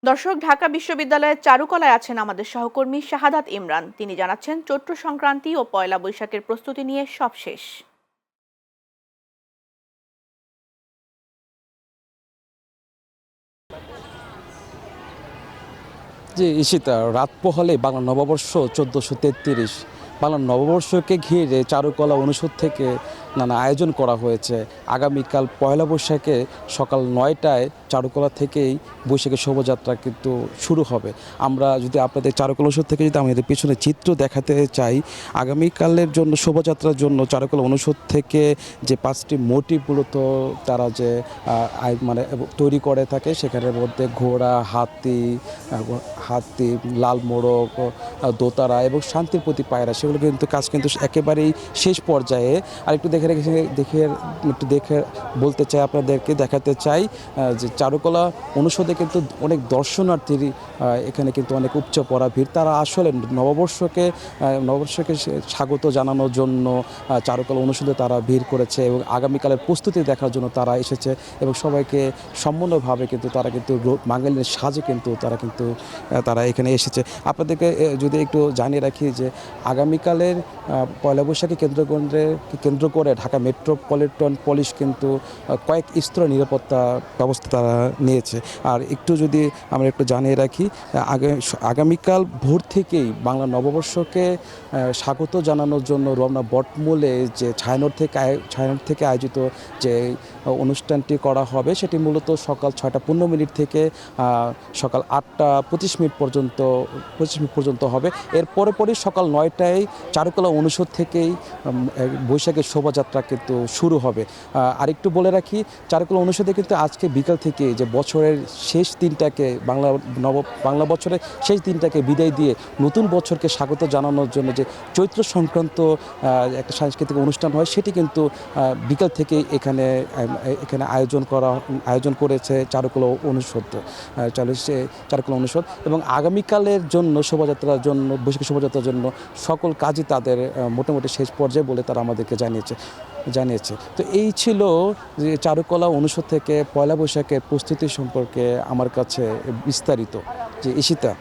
দর্শক, ঢাকা বিশ্ববিদ্যালয়ের চারুকলায় আছেন আমাদের সহকর্মী শাহাদাত ইমরান। তিনি জানাচ্ছেন চৈত্র সংক্রান্তি ও পয়লা বৈশাখের প্রস্তুতি নিয়ে সব শেষ। জি, ঈশিতা, রাত পোহালে বাংলা নববর্ষ ১৪৩৩। বাংলা নববর্ষকে ঘিরে চারুকলা অনুষদ থেকে নানা আয়োজন করা হয়েছে। আগামীকাল পয়লা বৈশাখে সকাল ৯টায় চারুকলা থেকেই বৈশাখী শোভাযাত্রা কিন্তু শুরু হবে। আমরা যদি আপনাদের চারুকলা অনুষদ থেকে যদি আমাদের পিছনে চিত্র দেখাতে চাই, আগামীকালের জন্য শোভাযাত্রার জন্য চারুকলা অনুষদ থেকে যে ৫টি মোটিভ মূলত তারা যে মানে তৈরি করে থাকে, সেখানের মধ্যে ঘোড়া, হাতি, লাল মোড়ক, দোতারা এবং শান্তির প্রতি পায়রা, সেগুলো কিন্তু কাজ কিন্তু একেবারেই শেষ পর্যায়ে। আর একটু দেখে বলতে চাই, আপনাদেরকে দেখাতে চাই যে চারুকলা অনুষদে কিন্তু অনেক দর্শনার্থীর এখানে কিন্তু অনেক উপচে পড়া ভিড়। তারা আসলে নববর্ষকে স্বাগত জানানোর জন্য চারুকলা অনুষদে তারা ভিড় করেছে এবং আগামীকালের প্রস্তুতি দেখার জন্য তারা এসেছে এবং সবাইকে সম্পূর্ণভাবে কিন্তু তারা কিন্তু বাঙালির সাজে কিন্তু তারা এখানে এসেছে। আপনাদেরকে যদি একটু জানিয়ে রাখি যে আগামীকালের পয়লা বৈশাখী কেন্দ্র করে ঢাকা মেট্রোপলিটন পুলিশ কিন্তু কয়েক স্তরের নিরাপত্তা ব্যবস্থা তারা নিয়েছে। আর একটু যদি আমরা একটু জানিয়ে রাখি, আগামীকাল ভোর থেকেই বাংলা নববর্ষকে স্বাগত জানানোর জন্য রমনা বটমূলে যে ছায়ানট থেকে আয়োজিত যে অনুষ্ঠানটি করা হবে, সেটি মূলত সকাল 6টা 15 মিনিট থেকে সকাল 8টা 25 মিনিট পর্যন্ত হবে। এর পরে সকাল 9টায় চারুকলা অনুষদ থেকেই বৈশাখের শোভাযাত্রা কিন্তু শুরু হবে। আরেকটু বলে রাখি, চারুকলা অনুষদে কিন্তু আজকে বিকাল থেকে যে বছরের শেষ দিনটাকে বাংলা বছরের শেষ দিনটাকে বিদায় দিয়ে নতুন বছরকে স্বাগত জানানোর জন্য যে চৈত্র সংক্রান্ত একটা সাংস্কৃতিক অনুষ্ঠান হয়, সেটি কিন্তু বিকাল থেকেই এখানে আয়োজন করেছে চারুকলা অনুষদ এবং আগামীকালের জন্য বৈশাখী শোভাযাত্রার জন্য সকল কাজই তাদের মোটামুটি শেষ পর্যায়ে বলে তারা আমাদেরকে জানিয়েছে। তো এই ছিল যে চারুকলা অনুষদ থেকে পয়লা বৈশাখের প্রস্তুতি সম্পর্কে আমার কাছে বিস্তারিত। যে ঈশিতা।